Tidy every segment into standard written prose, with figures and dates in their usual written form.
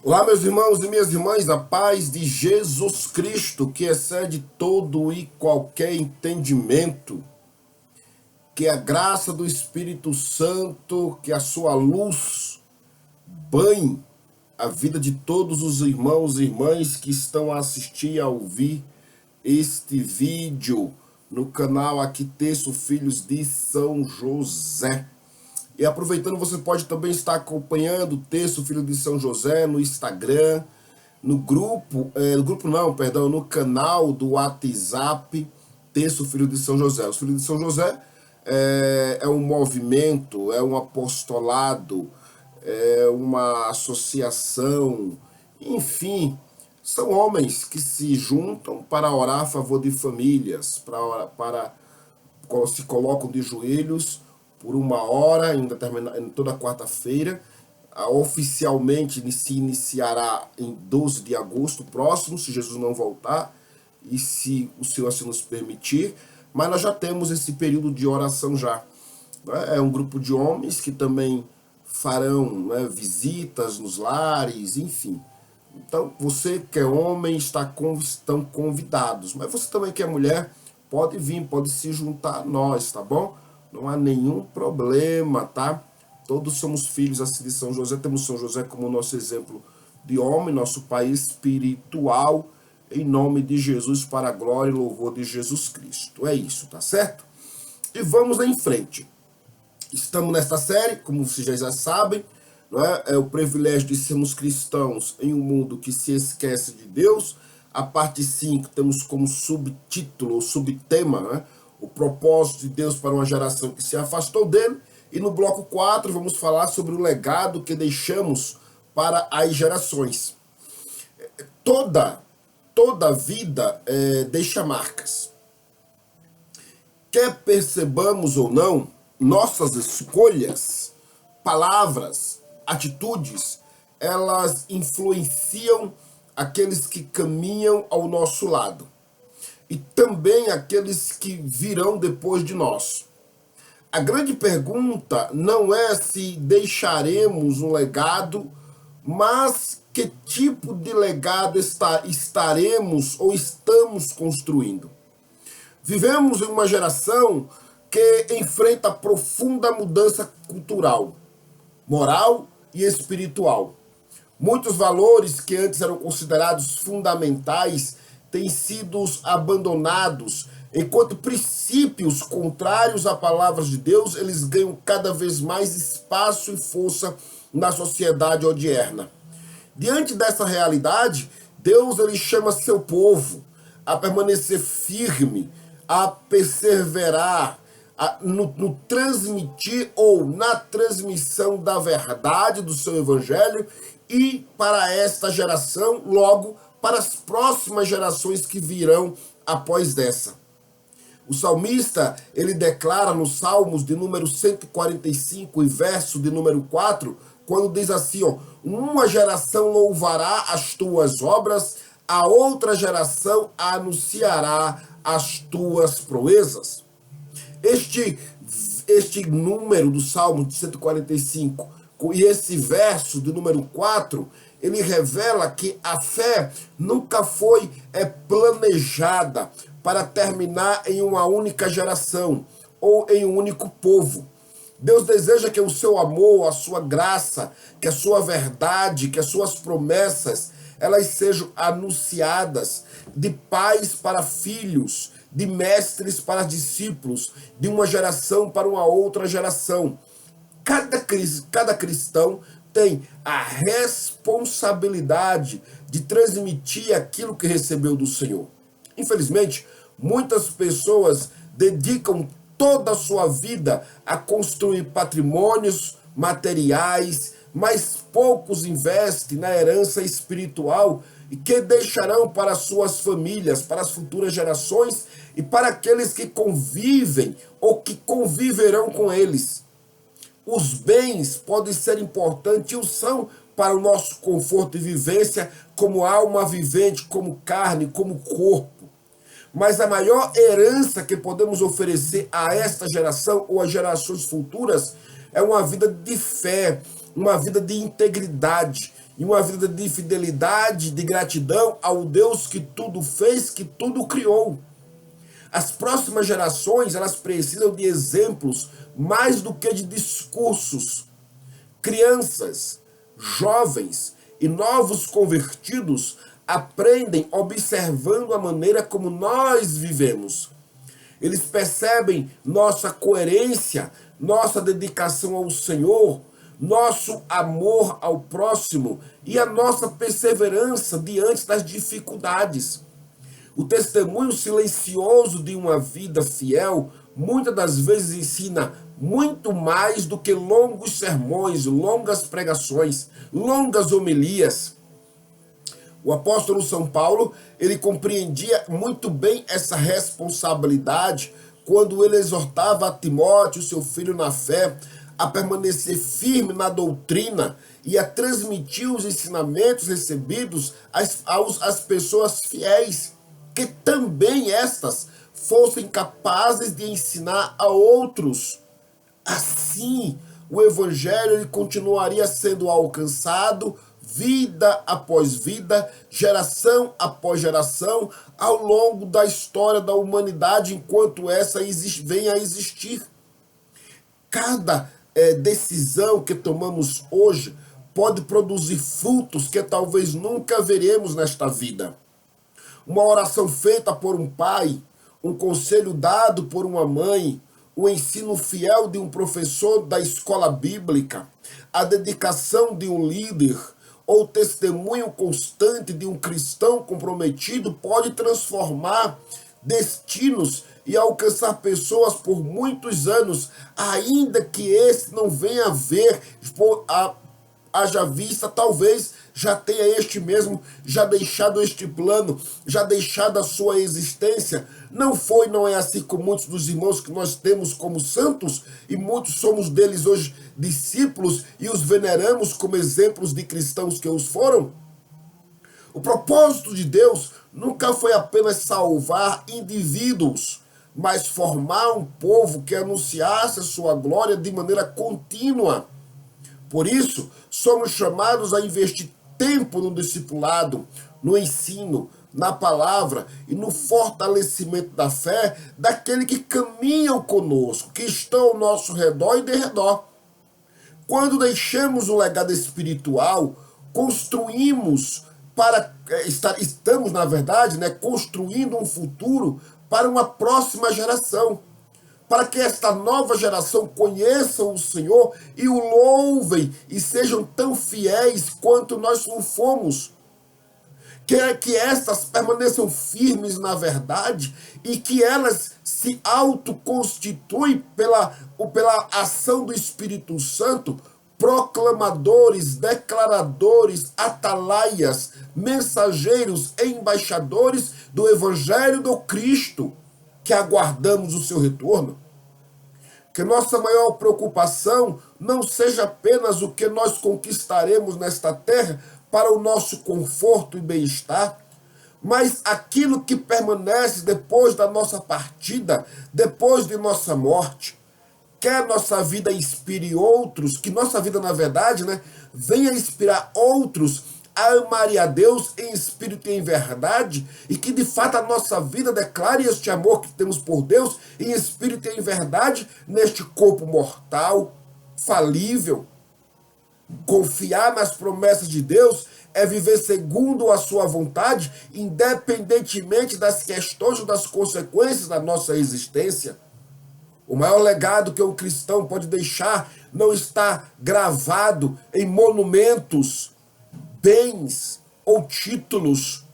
Olá, meus irmãos e minhas irmãs, a paz de Jesus Cristo, que excede todo e qualquer entendimento, que a graça do Espírito Santo, que a sua luz banhe a vida de todos os irmãos e irmãs que estão a assistir e a ouvir este vídeo no canal Aqui Texto Filhos de São José. E aproveitando, você pode também estar acompanhando o Texto Filho de São José no Instagram, no canal do WhatsApp, Texto Filho de São José. Os Filhos de São José é um movimento, é um apostolado, é uma associação, enfim, são homens que se juntam para orar a favor de famílias, para se colocam de joelhos por uma hora em toda quarta-feira. Oficialmente se iniciará em 12 de agosto próximo, se Jesus não voltar e se o Senhor assim nos permitir, mas nós já temos esse período de oração já. É um grupo de homens que também farão visitas nos lares, enfim. Então, você que é homem, estão convidados, mas você também que é mulher, pode vir, pode se juntar a nós, tá bom? Não há nenhum problema, tá? Todos somos filhos assim de São José, temos São José como nosso exemplo de homem, nosso pai espiritual, em nome de Jesus, para a glória e louvor de Jesus Cristo. É isso, tá certo? E vamos em frente. Estamos nesta série, como vocês já sabem, não é? É o privilégio de sermos cristãos em um mundo que se esquece de Deus. A parte 5 temos como subtítulo ou subtema, né? O propósito de Deus para uma geração que se afastou dele. E no bloco 4 vamos falar sobre o legado que deixamos para as gerações. Toda vida deixa marcas. Quer percebamos ou não, nossas escolhas, palavras, atitudes, elas influenciam aqueles que caminham ao nosso lado e também aqueles que virão depois de nós. A grande pergunta não é se deixaremos um legado, mas que tipo de legado estaremos ou estamos construindo. Vivemos em uma geração que enfrenta profunda mudança cultural, moral e espiritual. Muitos valores que antes eram considerados fundamentais têm sido abandonados, enquanto princípios contrários à palavra de Deus, eles ganham cada vez mais espaço e força na sociedade odierna. Diante dessa realidade, Deus ele chama seu povo a permanecer firme, a perseverar, no transmitir ou na transmissão da verdade do seu evangelho e para esta geração, logo para as próximas gerações que virão após dessa. O salmista, ele declara nos Salmos de número 145 e verso de número 4, quando diz assim, uma geração louvará as tuas obras, a outra geração anunciará as tuas proezas. Este número do Salmo de 145 e esse verso de número 4, ele revela que a fé nunca foi planejada para terminar em uma única geração ou em um único povo. Deus deseja que o seu amor, a sua graça, que a sua verdade, que as suas promessas, elas sejam anunciadas de pais para filhos, de mestres para discípulos, de uma geração para uma outra geração. Cada cristão tem a responsabilidade de transmitir aquilo que recebeu do Senhor. Infelizmente, muitas pessoas dedicam toda a sua vida a construir patrimônios materiais, mas poucos investem na herança espiritual e que deixarão para suas famílias, para as futuras gerações e para aqueles que convivem ou que conviverão com eles. Os bens podem ser importantes e o são para o nosso conforto e vivência como alma vivente, como carne, como corpo. Mas a maior herança que podemos oferecer a esta geração ou às gerações futuras é uma vida de fé, uma vida de integridade, e uma vida de fidelidade, de gratidão ao Deus que tudo fez, que tudo criou. As próximas gerações, elas precisam de exemplos mais do que de discursos. Crianças, jovens e novos convertidos aprendem observando a maneira como nós vivemos. Eles percebem nossa coerência, nossa dedicação ao Senhor, nosso amor ao próximo e a nossa perseverança diante das dificuldades. O testemunho silencioso de uma vida fiel muitas das vezes ensina muito mais do que longos sermões, longas pregações, longas homilias. O apóstolo São Paulo, ele compreendia muito bem essa responsabilidade quando ele exortava a Timóteo, seu filho na fé, a permanecer firme na doutrina e a transmitir os ensinamentos recebidos às pessoas fiéis, que também estas fossem capazes de ensinar a outros. Assim, o evangelho ele continuaria sendo alcançado vida após vida, geração após geração, ao longo da história da humanidade, enquanto essa venha a existir. Cada decisão que tomamos hoje pode produzir frutos que talvez nunca veremos nesta vida. Uma oração feita por um pai, um conselho dado por uma mãe, o ensino fiel de um professor da escola bíblica, a dedicação de um líder ou o testemunho constante de um cristão comprometido pode transformar destinos e alcançar pessoas por muitos anos, ainda que esse não venha a ver, haja vista, talvez já tenha este mesmo já deixado este plano, já deixado a sua existência. Não é assim com muitos dos irmãos que nós temos como santos, e muitos somos deles hoje discípulos e os veneramos como exemplos de cristãos que os foram? O propósito de Deus nunca foi apenas salvar indivíduos, mas formar um povo que anunciasse a sua glória de maneira contínua. Por isso, somos chamados a investir tempo no discipulado, no ensino, na palavra e no fortalecimento da fé daqueles que caminham conosco, que estão ao nosso redor e derredor. Quando deixamos o legado espiritual, estamos, na verdade, construindo um futuro para uma próxima geração, para que esta nova geração conheça o Senhor e o louvem e sejam tão fiéis quanto nós o fomos. Que estas permaneçam firmes na verdade e que elas se autoconstituem pela ação do Espírito Santo, proclamadores, declaradores, atalaias, mensageiros e embaixadores do Evangelho do Cristo, que aguardamos o seu retorno. Que nossa maior preocupação não seja apenas o que nós conquistaremos nesta terra para o nosso conforto e bem-estar, mas aquilo que permanece depois da nossa partida, depois de nossa morte. Quer nossa vida inspire outros, que nossa vida, na verdade, venha inspirar outros a amarem a Deus em espírito e em verdade, e que de fato a nossa vida declare este amor que temos por Deus em espírito e em verdade neste corpo mortal, falível. Confiar nas promessas de Deus é viver segundo a sua vontade, independentemente das questões ou das consequências da nossa existência. O maior legado que um cristão pode deixar não está gravado em monumentos, bens ou títulos,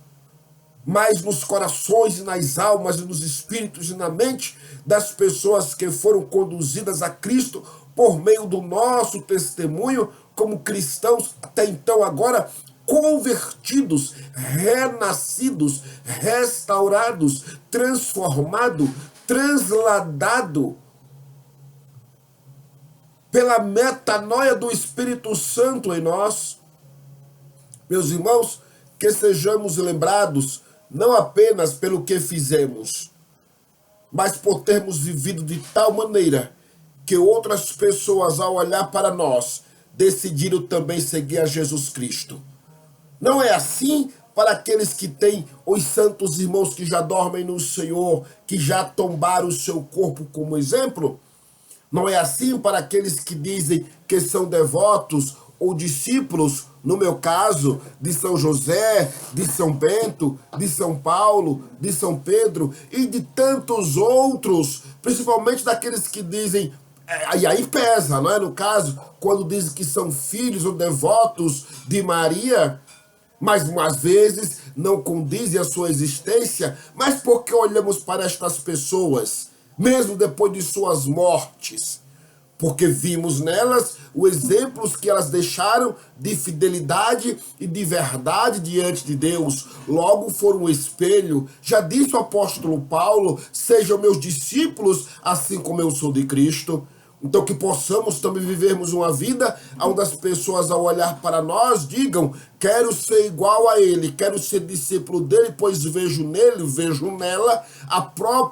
mas nos corações e nas almas e nos espíritos e na mente das pessoas que foram conduzidas a Cristo por meio do nosso testemunho como cristãos até então agora convertidos, renascidos, restaurados, transformados, transladados pela metanoia do Espírito Santo em nós. Meus irmãos, que sejamos lembrados não apenas pelo que fizemos, mas por termos vivido de tal maneira que outras pessoas, ao olhar para nós, decidiram também seguir a Jesus Cristo. Não é assim para aqueles que têm os santos irmãos que já dormem no Senhor, que já tombaram o seu corpo como exemplo? Não é assim para aqueles que dizem que são devotos ou discípulos, no meu caso, de São José, de São Bento, de São Paulo, de São Pedro e de tantos outros, principalmente daqueles que dizem, e aí pesa, não é? No caso, quando dizem que são filhos ou devotos de Maria, mas às vezes não condizem a sua existência, mas porque olhamos para estas pessoas, mesmo depois de suas mortes, porque vimos nelas os exemplos que elas deixaram de fidelidade e de verdade diante de Deus. Logo foram um espelho. Já disse o apóstolo Paulo, sejam meus discípulos, assim como eu sou de Cristo. Então que possamos também vivermos uma vida onde as pessoas ao olhar para nós digam, quero ser igual a ele, quero ser discípulo dele, pois vejo nele, vejo nela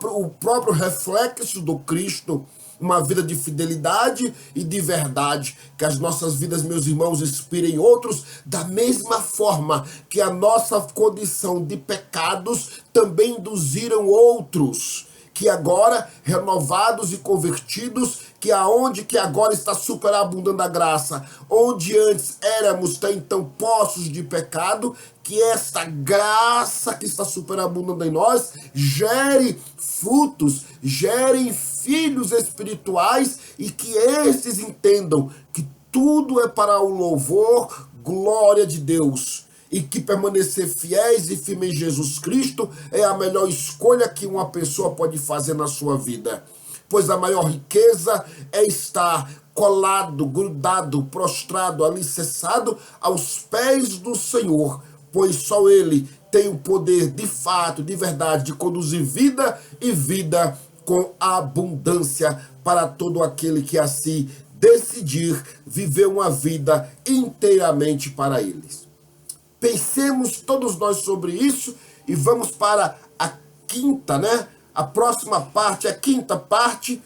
o próprio reflexo do Cristo. Uma vida de fidelidade e de verdade, que as nossas vidas, meus irmãos, inspirem outros da mesma forma que a nossa condição de pecados também induziram outros, que agora, renovados e convertidos, que aonde que agora está superabundando a graça, onde antes éramos até então poços de pecado, que esta graça que está superabundando em nós gere frutos, gerem filhos espirituais e que estes entendam que tudo é para o louvor, glória de Deus. E que permanecer fiéis e firmes em Jesus Cristo é a melhor escolha que uma pessoa pode fazer na sua vida. Pois a maior riqueza é estar colado, grudado, prostrado, alicerçado aos pés do Senhor, pois só Ele tem o poder de fato, de verdade, de conduzir vida e vida com abundância para todo aquele que assim decidir viver uma vida inteiramente para eles. Pensemos todos nós sobre isso e vamos para a quinta, né? A próxima parte, a quinta parte.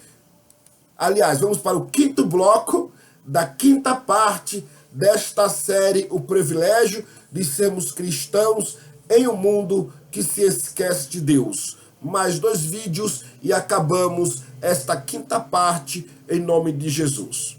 Aliás, vamos para o quinto bloco da quinta parte desta série, O Privilégio de Sermos Cristãos em um Mundo que se Esquece de Deus. Mais 2 vídeos e acabamos esta quinta parte em nome de Jesus.